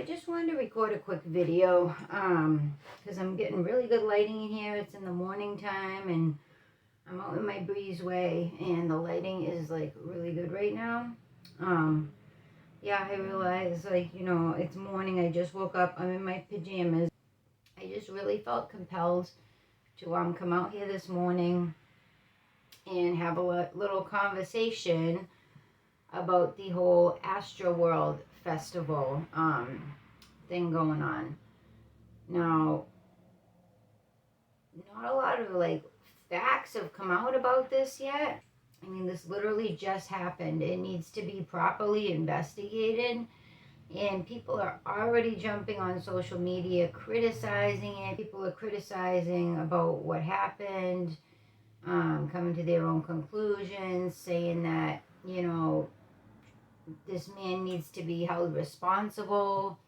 just wanted to record a quick video because I'm getting really good lighting in here. It's in the morning time and I'm out in my breezeway and the lighting is like really good right now. Yeah, I realize it's morning. I just woke up. I'm in my pajamas. I just really felt compelled to come out here this morning and have a little conversation about the whole Astroworld festival thing going on. Now, not a lot of facts have come out about this yet. I mean, this literally just happened. It needs to be properly investigated. And people are already jumping on social media, criticizing it. People are criticizing about what happened, coming to their own conclusions, saying that, this man needs to be held responsible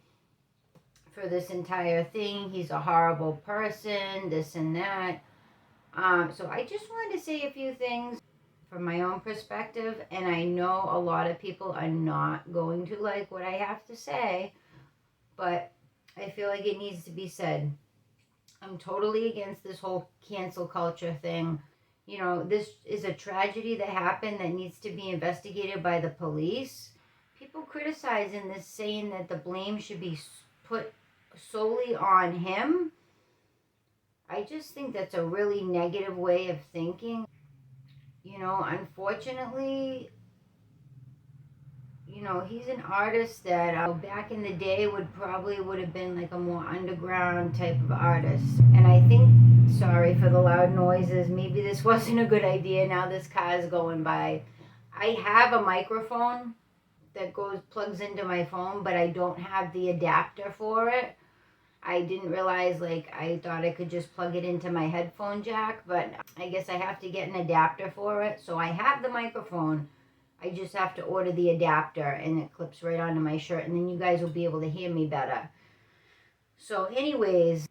for this entire thing. He's a horrible person, this and that. So I just wanted to say a few things from my own perspective, and I know a lot of people are not going to like what I have to say, but I feel like it needs to be said. I'm totally against this whole cancel culture thing. This is a tragedy that happened that needs to be investigated by the police. People criticizing this, saying that the blame should be put solely on him. I just think that's a really negative way of thinking. Unfortunately, he's an artist that back in the day would have been like a more underground type of artist. And I think, sorry for the loud noises, maybe this wasn't a good idea. Now this car is going by. I have a microphone that plugs into my phone, but I don't have the adapter for it. I didn't realize, I thought I could just plug it into my headphone jack, but I guess I have to get an adapter for it. So I have the microphone. I just have to order the adapter and it clips right onto my shirt, and then you guys will be able to hear me better. So anyways,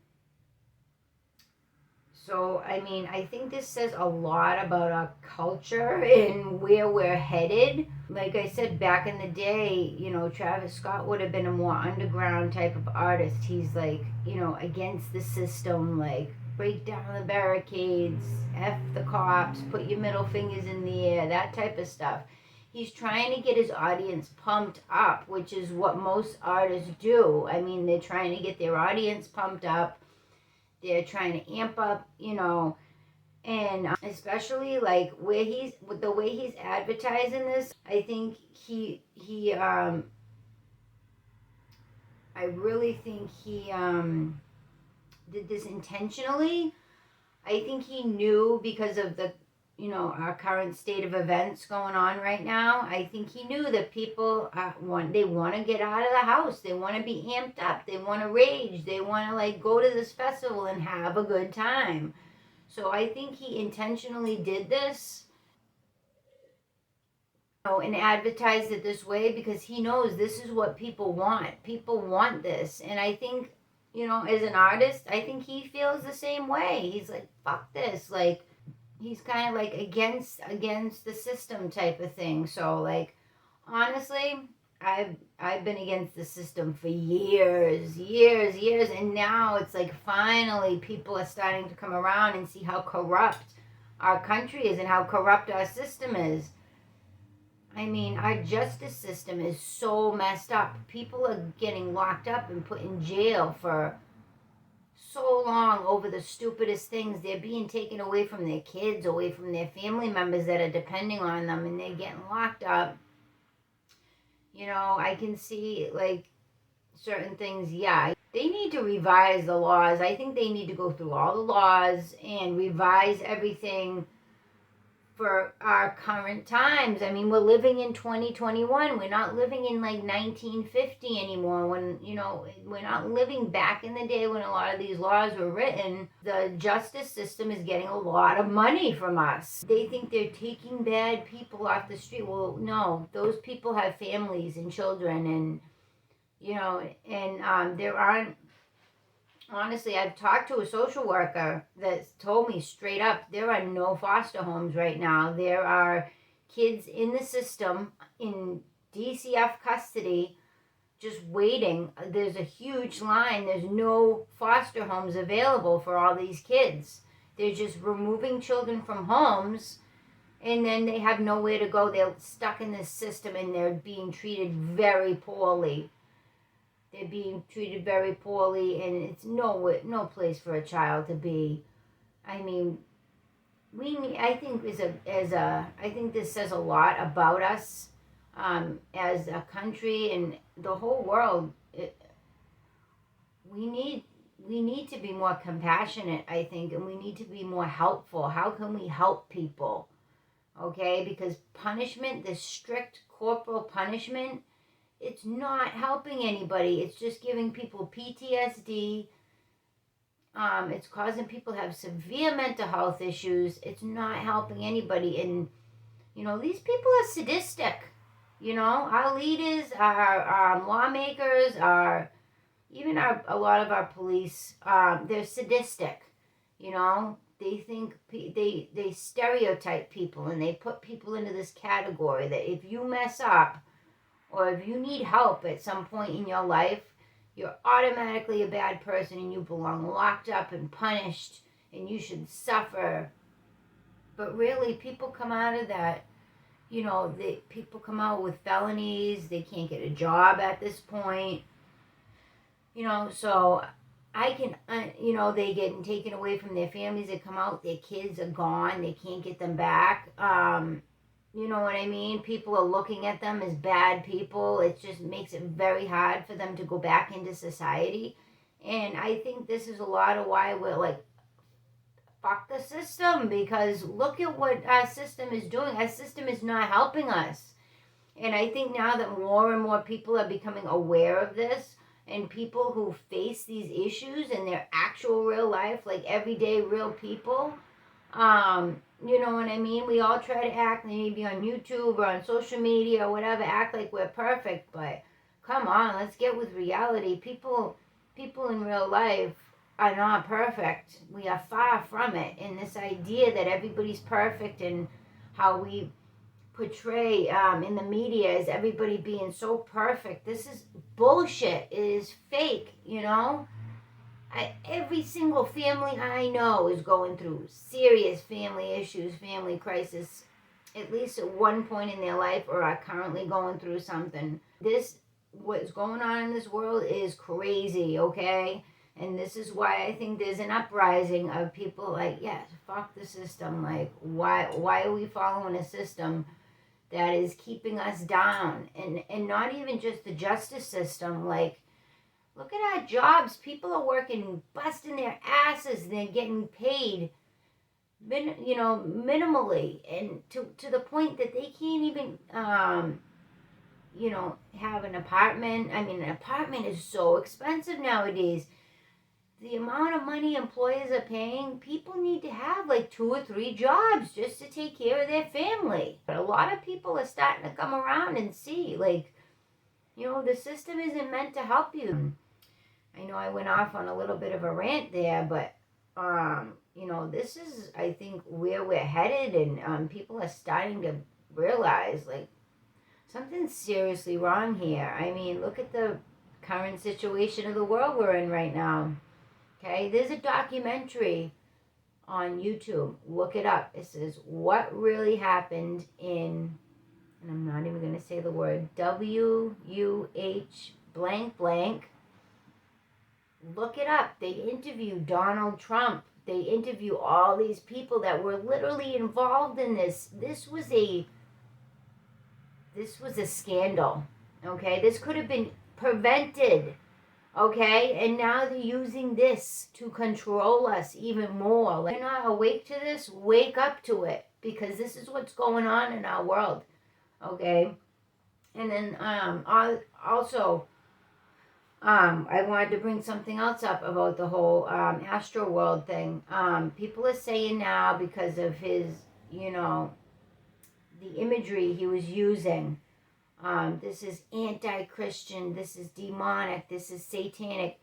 I think this says a lot about our culture and where we're headed. Like I said, back in the day, Travis Scott would have been a more underground type of artist. He's against the system, break down the barricades, F the cops, put your middle fingers in the air, that type of stuff. He's trying to get his audience pumped up, which is what most artists do. I mean, they're trying to get their audience pumped up. They're trying to amp up, and especially with the way he's advertising this, I think I really think he did this intentionally. I think he knew because of the our current state of events going on right now. I think he knew that people want to get out of the house. They want to be amped up. They want to rage. They want to go to this festival and have a good time. So I think he intentionally did this, and advertised it this way because he knows this is what people want. People want this. And I think, as an artist, I think he feels the same way. He's like, fuck this. He's kind of against the system type of thing. So honestly, I've been against the system for years, and now it's finally people are starting to come around and see how corrupt our country is and how corrupt our system is. I mean, our justice system is so messed up. People are getting locked up and put in jail for so long over the stupidest things. They're being taken away from their kids, away from their family members that are depending on them, and they're getting locked up. I can see certain things. Yeah, they need to revise the laws. I think they need to go through all the laws and revise everything for our current times. I mean, we're living in 2021. We're not living in 1950 anymore. When, we're not living back in the day when a lot of these laws were written. The justice system is getting a lot of money from us. They think they're taking bad people off the street. Well, no, those people have families and children, and, there aren't. Honestly, I've talked to a social worker that's told me straight up there are no foster homes right now. There are kids in the system in DCF custody just waiting. There's a huge line. There's no foster homes available for all these kids. They're just removing children from homes, and then they have nowhere to go. They're stuck in this system, and they're being treated very poorly. They're being treated very poorly, and it's no place for a child to be. I mean, we need, I think I think this says a lot about us, as a country and the whole world. We need to be more compassionate, I think, and we need to be more helpful. How can we help people? Okay, because punishment, this strict corporal punishment, it's not helping anybody. It's just giving people PTSD. It's causing people to have severe mental health issues. It's not helping anybody. And, these people are sadistic. Our leaders, our lawmakers, a lot of our police, they're sadistic. They think, they stereotype people, and they put people into this category that if you mess up, or if you need help at some point in your life, you're automatically a bad person and you belong locked up and punished and you should suffer. But really, people come out of that, people come out with felonies. They can't get a job at this point. So I can, they get taken away from their families. They come out, their kids are gone. They can't get them back. You know what I mean? People are looking at them as bad people. It just makes it very hard for them to go back into society. And I think this is a lot of why we're like, fuck the system, because look at what our system is doing. Our system is not helping us. And I think now that more and more people are becoming aware of this, and people who face these issues in their actual real life, like everyday real people, you know what I mean? We all try to act, maybe on YouTube or on social media or whatever, act like we're perfect, but come on, let's get with reality. People in real life are not perfect. We are far from it. And this idea that everybody's perfect and how we portray in the media as everybody being so perfect, this is bullshit. It is fake, every single family I know is going through serious family issues, family crisis, at least at one point in their life, or are currently going through something. What's going on in this world is crazy, okay? And this is why I think there's an uprising of people like, yes, fuck the system. Like, why are we following a system that is keeping us down? And not even just the justice system, like, look at our jobs. People are working, busting their asses, and they're getting paid, minimally, and to the point that they can't even, have an apartment. I mean, an apartment is so expensive nowadays. The amount of money employers are paying, people need to have like 2 or 3 jobs just to take care of their family. But a lot of people are starting to come around and see, like, the system isn't meant to help you. I know I went off on a little bit of a rant there, but, this is, I think, where we're headed, and people are starting to realize, like, something's seriously wrong here. I mean, look at the current situation of the world we're in right now. Okay, there's a documentary on YouTube. Look it up. It says, what really happened in, and I'm not even going to say the word, W-U-H blank blank. Look it up. They interview Donald Trump. They interview all these people that were literally involved in this. This was a scandal. Okay, this could have been prevented. Okay, and now they're using this to control us even more. Like, you're not awake to this, wake up to it, because this is what's going on in our world. Okay, and then also, I wanted to bring something else up about the whole Astroworld thing. People are saying now, because of his, the imagery he was using, this is anti-Christian, this is demonic, this is satanic.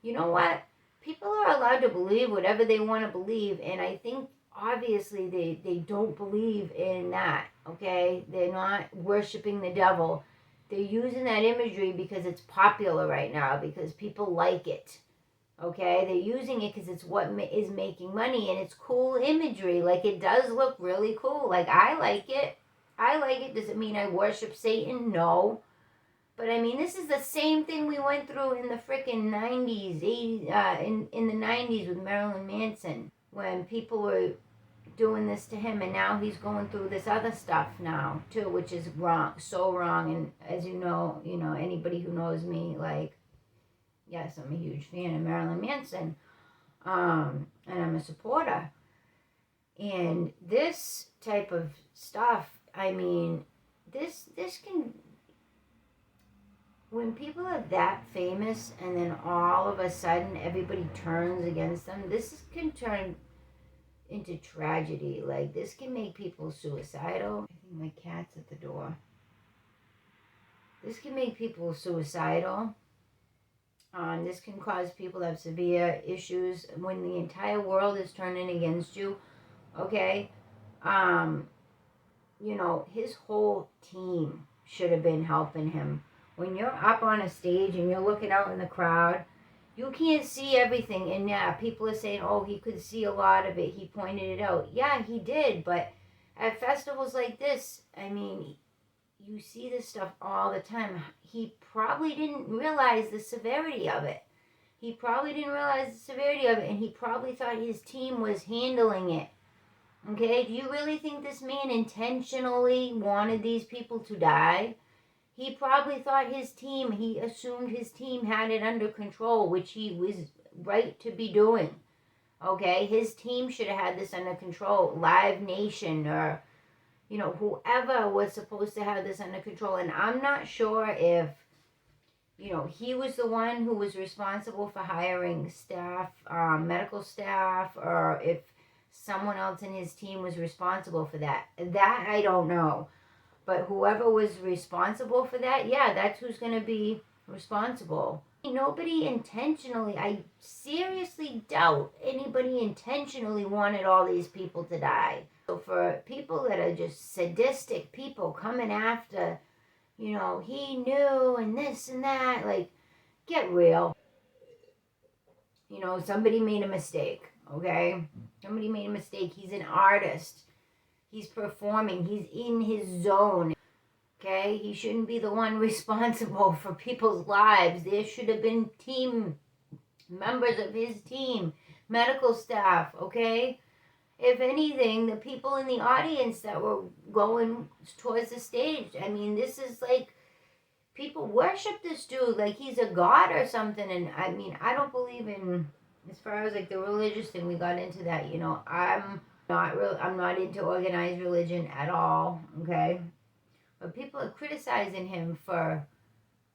You know what? People are allowed to believe whatever they want to believe, and I think obviously they don't believe in that, okay? They're not worshiping the devil. they're using that imagery because it's popular right now, because people like it. Okay, they're using it because it's what is making money, and it's cool imagery. Like, it does look really cool. Like, I like it. I like it. Does it mean I worship Satan? No. But I mean, this is the same thing we went through in the freaking 90s, 80s, in the 90s with Marilyn Manson, when people were doing this to him, and now he's going through this other stuff now too, which is wrong, so wrong. And as you know, anybody who knows me, like, yes, I'm a huge fan of Marilyn Manson, and I'm a supporter. And this type of stuff, I mean, this can, when people are that famous and then all of a sudden everybody turns against them, this can turn into tragedy. Like, this can make people suicidal. I think my cat's at the door. This can make people suicidal. This can cause people to have severe issues when the entire world is turning against you. Okay? His whole team should have been helping him. When you're up on a stage and you're looking out in the crowd, you can't see everything. And yeah, people are saying, oh, he could see a lot of it. He pointed it out. Yeah, he did. But at festivals like this, I mean, you see this stuff all the time. He probably didn't realize the severity of it. And he probably thought his team was handling it. Okay? Do you really think this man intentionally wanted these people to die? He probably thought he assumed his team had it under control, which he was right to be doing. Okay? His team should have had this under control. Live Nation, or, whoever was supposed to have this under control. And I'm not sure if, he was the one who was responsible for hiring staff, medical staff, or if someone else in his team was responsible for that. That I don't know. But whoever was responsible for that, yeah, that's who's going to be responsible. Nobody intentionally, I seriously doubt anybody intentionally wanted all these people to die. So for people that are just sadistic people coming after, he knew and this and that, like, get real. Somebody made a mistake, okay? Somebody made a mistake. He's an artist. He's performing. He's in his zone. Okay? He shouldn't be the one responsible for people's lives. There should have been team members of his team, medical staff, okay? If anything, the people in the audience that were going towards the stage, I mean, this is like, people worship this dude like he's a god or something. And I mean, I don't believe in, as far as like the religious thing, we got into that, I'm not into organized religion at all, okay? But people are criticizing him for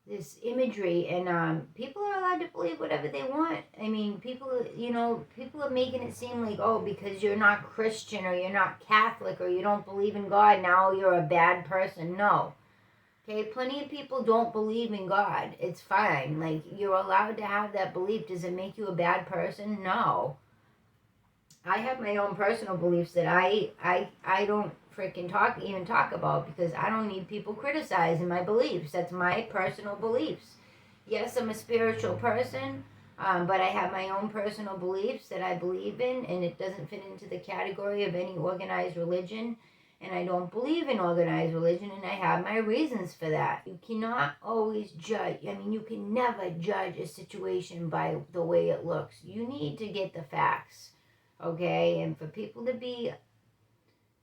this imagery, and people are allowed to believe whatever they want. I mean, people are making it seem like, oh, because you're not Christian or you're not Catholic or you don't believe in God, now you're a bad person. No. Okay, plenty of people don't believe in God. It's fine. Like, you're allowed to have that belief. Does it make you a bad person? No. I have my own personal beliefs that I don't freaking talk about, because I don't need people criticizing my beliefs. That's my personal beliefs. Yes, I'm a spiritual person, but I have my own personal beliefs that I believe in, and it doesn't fit into the category of any organized religion. And I don't believe in organized religion, and I have my reasons for that. You cannot always judge. I mean, you can never judge a situation by the way it looks. You need to get the facts, okay? And for people to be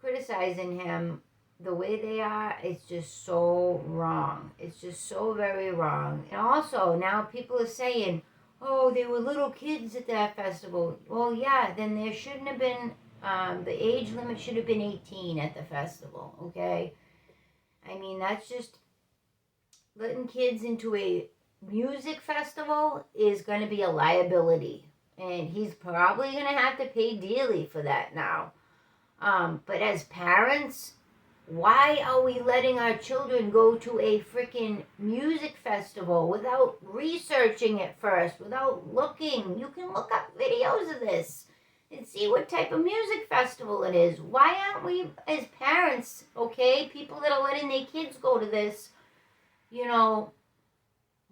criticizing him the way they are, it's just so wrong. It's just so very wrong. And also, now people are saying, oh, they were little kids at that festival. Well, yeah, then there shouldn't have been... the age limit should have been 18 at the festival, okay? I mean, that's just letting kids into a music festival is going to be a liability. And he's probably going to have to pay dearly for that now. But as parents, why are we letting our children go to a freaking music festival without researching it first, without looking? You can look up videos of this and see what type of music festival it is. Why aren't we, as parents, okay, people that are letting their kids go to this, you know,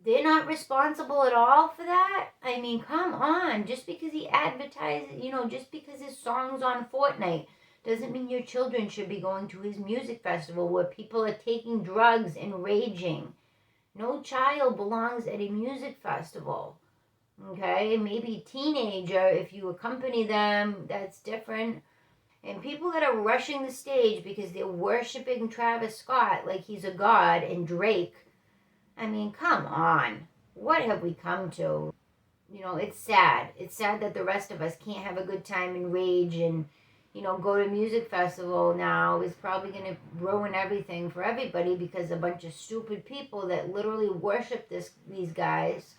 they're not responsible at all for that. I mean, come on. Just because he advertises, just because his song's on Fortnite doesn't mean your children should be going to his music festival where people are taking drugs and raging. No child belongs at a music festival. Okay? Maybe a teenager, if you accompany them, that's different. And people that are rushing the stage because they're worshiping Travis Scott like he's a god and Drake, I mean, come on. What have we come to? It's sad. It's sad that the rest of us can't have a good time and rage and, go to a music festival now is probably going to ruin everything for everybody because a bunch of stupid people that literally worship these guys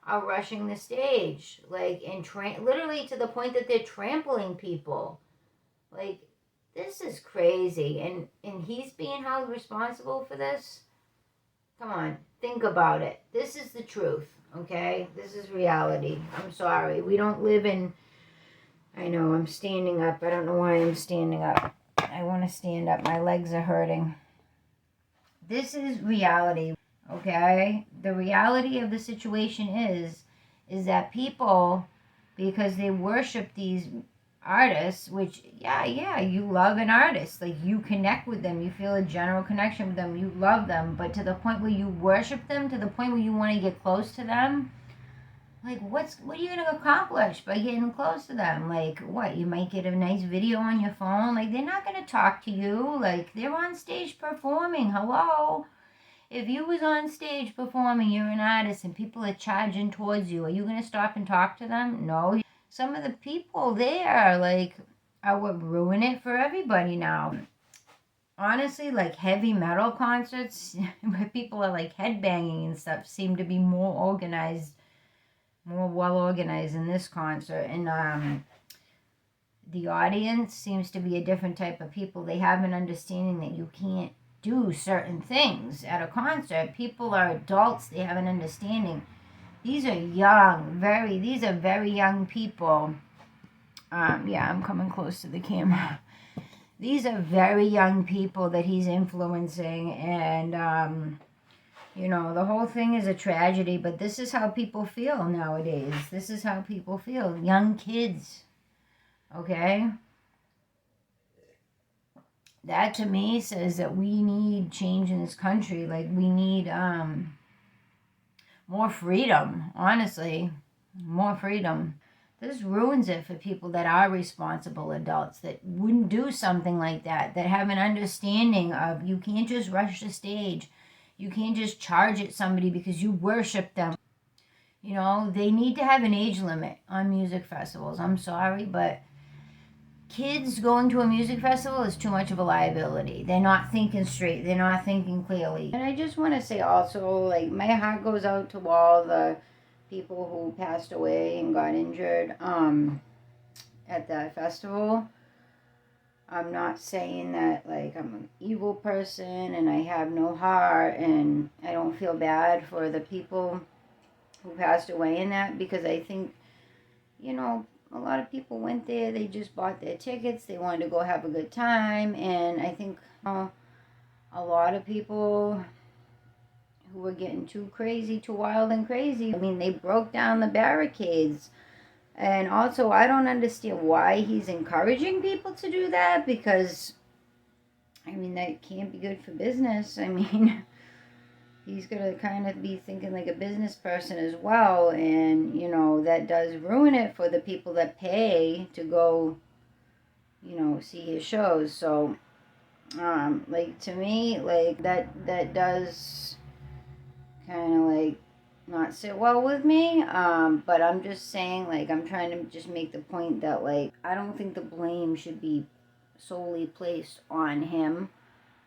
are rushing the stage. Like, and literally to the point that they're trampling people. Like, this is crazy. And he's being held responsible for this? Come on, think about it. This is the truth, okay? This is reality. I'm sorry. We don't live in... I know, I'm standing up. I don't know why I'm standing up. I want to stand up. My legs are hurting. This is reality, okay? The reality of the situation is that people, because they worship these artists, which you love an artist, like you connect with them, you feel a general connection with them, you love them, but to the point where you worship them, to the point where you want to get close to them, like what are you going to accomplish by getting close to them? Like what, you might get a nice video on your phone, like they're not going to talk to you, like they're on stage performing. Hello, if you was on stage performing, you're an artist and people are charging towards you, are you going to stop and talk to them? No. Some of the people there, like, are what ruin it for everybody now. Honestly, like heavy metal concerts where people are like headbanging and stuff seem to be more organized, more well organized in this concert. And the audience seems to be a different type of people. They have an understanding that you can't do certain things at a concert. People are adults, they have an understanding. These are these are very young people. I'm coming close to the camera. These are very young people that he's influencing, and, the whole thing is a tragedy, but this is how people feel nowadays. This is how people feel. Young kids, okay? That to me says that we need change in this country. Like, we need, more freedom, honestly. More freedom. This ruins it for people that are responsible adults, that wouldn't do something like that have an understanding of you can't just rush the stage. You can't just charge at somebody because you worship them. They need to have an age limit on music festivals. I'm sorry, but kids going to a music festival is too much of a liability. They're not thinking straight. They're not thinking clearly. And I just want to say also, like, my heart goes out to all the people who passed away and got injured at that festival. I'm not saying that, like, I'm an evil person and I have no heart and I don't feel bad for the people who passed away in that, because I think, a lot of people went there, they just bought their tickets, they wanted to go have a good time, and I think a lot of people who were getting too crazy, too wild and crazy, I mean, they broke down the barricades. And also, I don't understand why he's encouraging people to do that, because, I mean, that can't be good for business. I mean, he's going to kind of be thinking like a business person as well, and, that does ruin it for the people that pay to go, see his shows. So, like, to me, like, that does kind of, like, not sit well with me, but I'm just saying, like, I'm trying to just make the point that, like, I don't think the blame should be solely placed on him.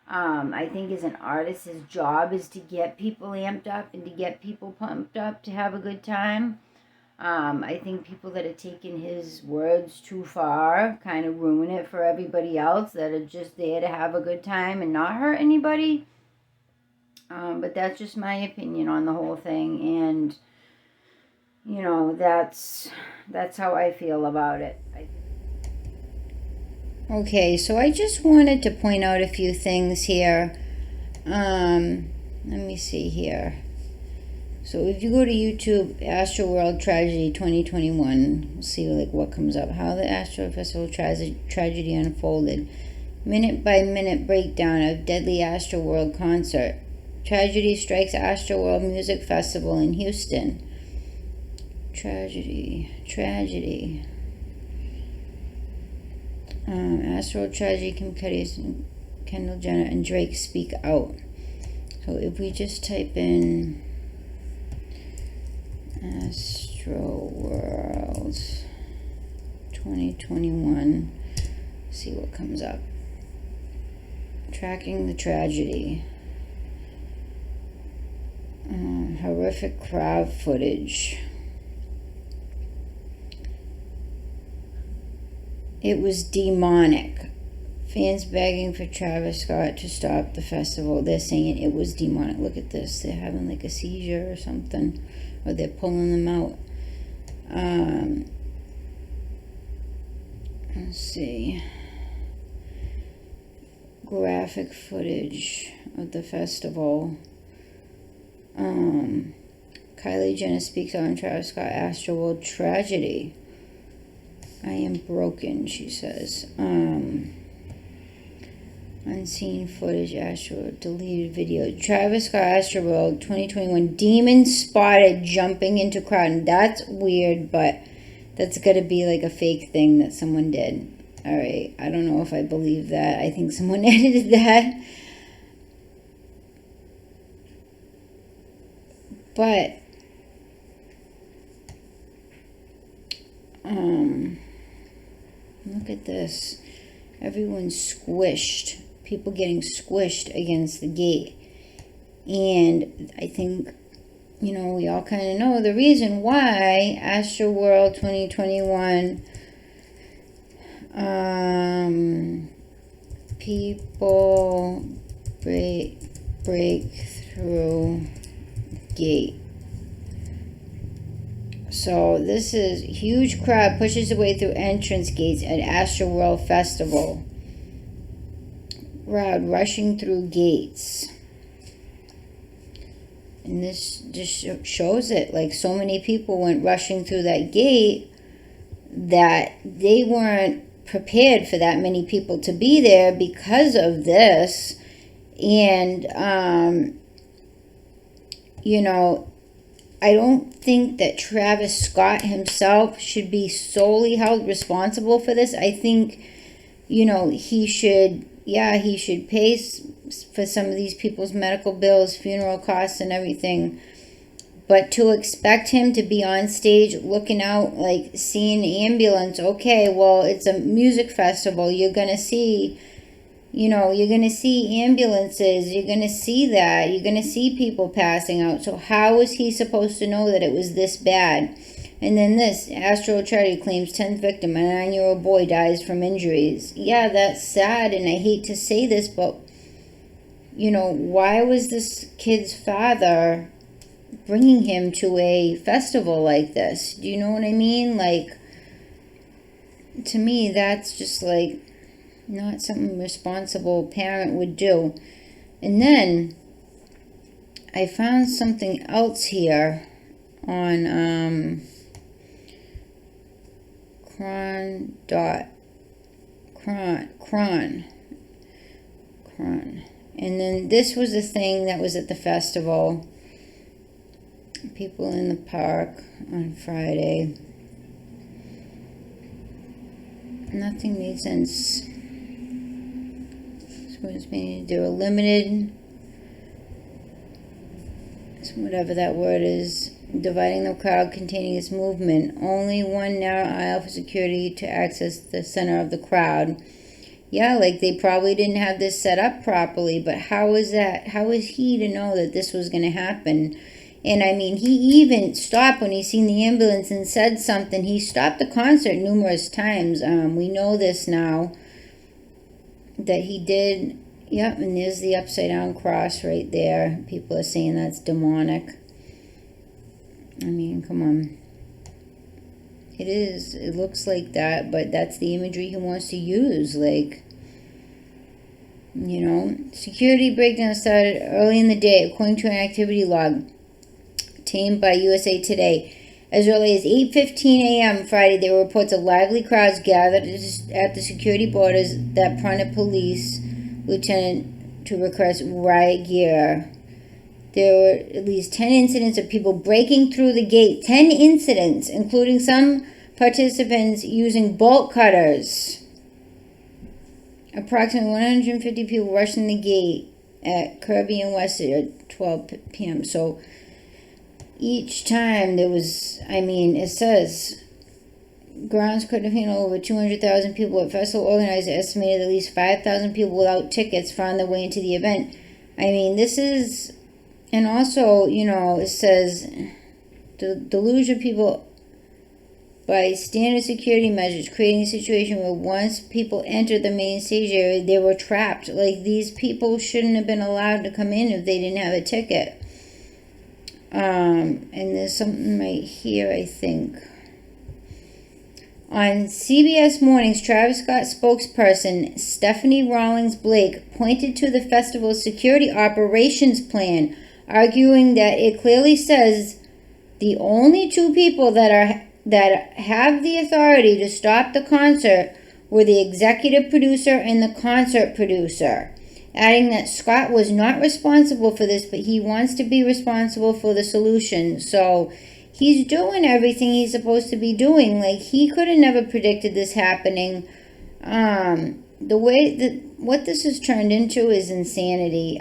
I think as an artist, his job is to get people amped up and to get people pumped up to have a good time. I think people that are taking his words too far kind of ruin it for everybody else that are just there to have a good time and not hurt anybody. But that's just my opinion on the whole thing, and, that's how I feel about it. Okay, so I just wanted to point out a few things here. Let me see here. So if you go to YouTube, Astroworld Tragedy 2021, we'll see like what comes up. How the Astro Festival tragedy unfolded. Minute by minute breakdown of deadly Astroworld concert. Tragedy strikes Astroworld Music Festival in Houston. Tragedy. Astroworld tragedy. Kim Petty, Kendall Jenner, and Drake speak out. So if we just type in Astroworld 2021, see what comes up. Tracking the tragedy. Horrific crowd footage. It was demonic. Fans begging for Travis Scott to stop the festival. They're saying it was demonic. Look at this. They're having like a seizure or something. Or they're pulling them out. Let's see. Graphic footage of the festival. Kylie Jenner speaks on Travis Scott Astroworld tragedy. I am broken, she says. Unseen footage, Astroworld, deleted video. Travis Scott Astroworld 2021. Demon spotted jumping into crowd. And that's weird, but that's got to be like a fake thing that someone did. Alright, I don't know if I believe that. I think someone edited that. But, look at this. Everyone's squished. People getting squished against the gate. And I think, you know, we all kind of know the reason why Astroworld 2021 people break through gate. So this is huge crowd pushes their way through entrance gates at Astroworld Festival. Crowd rushing through gates. And this just shows it. Like so many people went rushing through that gate that they weren't prepared for that many people to be there because of this. And, you know, I don't think that Travis Scott himself should be solely held responsible for this. I think, you know, he should pay for some of these people's medical bills, funeral costs and everything. But to expect him to be on stage looking out, like seeing the ambulance, okay, well, it's a music festival. You're going to see, you know, you're going to see ambulances. You're going to see that. You're going to see people passing out. So how was he supposed to know that it was this bad? And then this, Astro Charity claims 10th victim, a 9-year-old boy dies from injuries. Yeah, that's sad, and I hate to say this, but, you know, why was this kid's father bringing him to a festival like this? Do you know what I mean? Like, to me, that's just, like, not something a responsible parent would do. And then I found something else here on Cron. And then this was the thing that was at the festival. People in the park on Friday. Nothing made sense. So it's made to do a limited, whatever that word is, dividing the crowd containing its movement. Only one narrow aisle for security to access the center of the crowd. Yeah, like they probably didn't have this set up properly, but how was that? How was he to know that this was going to happen? And I mean, he even stopped when he seen the ambulance and said something. He stopped the concert numerous times. We know this now, that he did. Yep, and there's the upside down cross right there. People are saying that's demonic. I mean, come on. It is. It looks like that, but that's the imagery he wants to use. Like, You know, security breakdown started early in the day, according to an activity log obtained by USA Today. As early as 8:15 a.m. Friday, there were reports of lively crowds gathered at the security borders that prompted police lieutenant to request riot gear. There were at least 10 incidents of people breaking through the gate. 10 incidents, including some participants using bolt cutters. Approximately 150 people rushed in the gate at Kirby and West at 12 p.m. So each time there was, it says grounds couldn't have handled over 200,000 people. At festival organizers estimated at least 5,000 people without tickets found their way into the event. This is, and also, it says the deluge of people by standard security measures, creating a situation where once people entered the main stage area, they were trapped. Like, these people shouldn't have been allowed to come in if they didn't have a ticket. And there's something right here, I think. On CBS Mornings, Travis Scott spokesperson Stephanie Rawlings Blake pointed to the festival's security operations plan, arguing that it clearly says the only two people that have the authority to stop the concert were the executive producer and the concert producer, adding that Scott was not responsible for this, but he wants to be responsible for the solution. So he's doing everything he's supposed to be doing. Like, he could have never predicted this happening. The way that what this has turned into is insanity.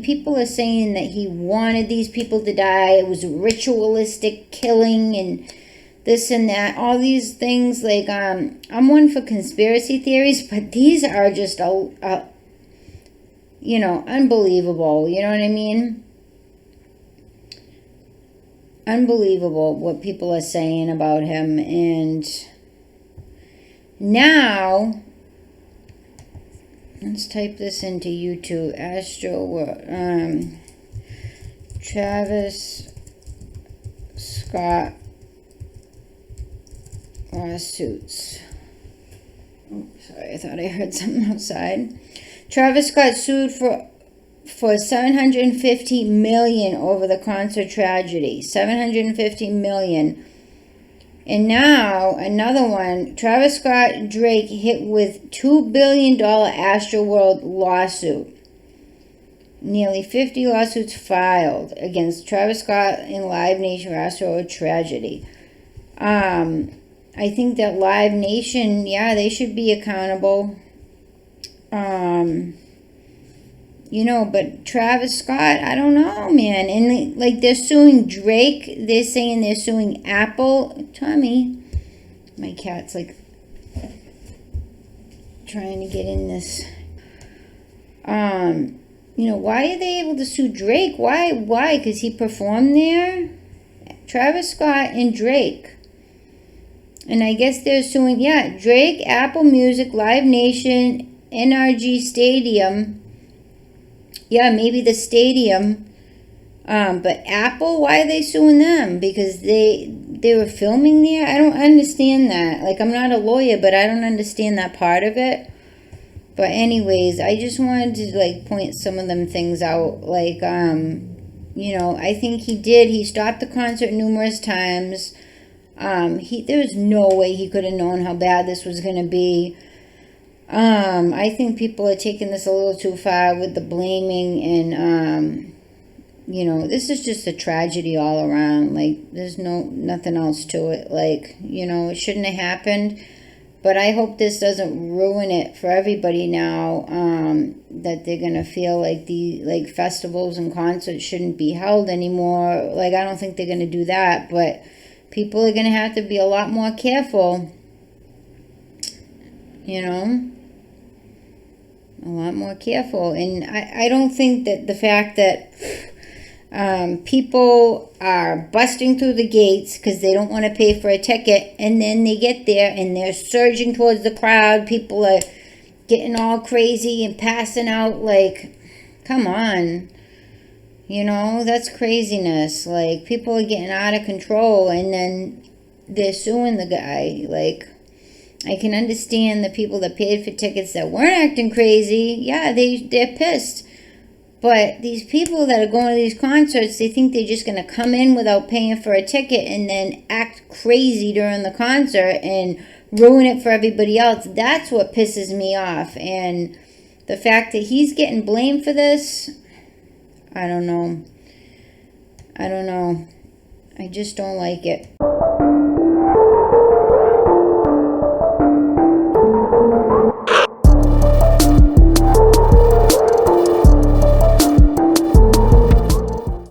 People are saying that he wanted these people to die. It was ritualistic killing and this and that. All these things. Like, I'm one for conspiracy theories, but these are just unbelievable. You know what I mean? Unbelievable what people are saying about him. And now, let's type this into YouTube. Astroworld. Travis Scott lawsuits. Oh, sorry, I thought I heard something outside. Travis Scott sued for $750 million over the concert tragedy. $750 million. And now another one. Travis Scott Drake hit with $2 billion Astroworld lawsuit. Nearly 50 lawsuits filed against Travis Scott and Live Nation Astroworld tragedy. I think that Live Nation, they should be accountable. But Travis Scott, I don't know, man. And they're suing Drake. They're saying they're suing Apple. Tommy, my cat's trying to get in this. Why are they able to sue Drake? Why? Because he performed there? Travis Scott and Drake. And I guess they're suing, Drake, Apple Music, Live Nation, NRG Stadium. Yeah, maybe the stadium. But Apple, why are they suing them? Because they were filming there? I don't understand that. I'm not a lawyer, but I don't understand that part of it. But anyways, I just wanted to, point some of them things out. I think he did. He stopped the concert numerous times. There was no way he could have known how bad this was going to be. I think people are taking this a little too far with the blaming and, this is just a tragedy all around. There's nothing else to it. It shouldn't have happened, but I hope this doesn't ruin it for everybody now, that they're going to feel like the, festivals and concerts shouldn't be held anymore. I don't think they're going to do that, but people are going to have to be a lot more careful, a lot more careful. And I don't think that the fact that people are busting through the gates because they don't want to pay for a ticket, and then they get there and they're surging towards the crowd. People are getting all crazy and passing out. Come on. That's craziness. People are getting out of control, and then they're suing the guy. I can understand the people that paid for tickets that weren't acting crazy. Yeah, they're pissed. But these people that are going to these concerts, they think they're just going to come in without paying for a ticket and then act crazy during the concert and ruin it for everybody else. That's what pisses me off. And the fact that he's getting blamed for this, I don't know. I just don't like it.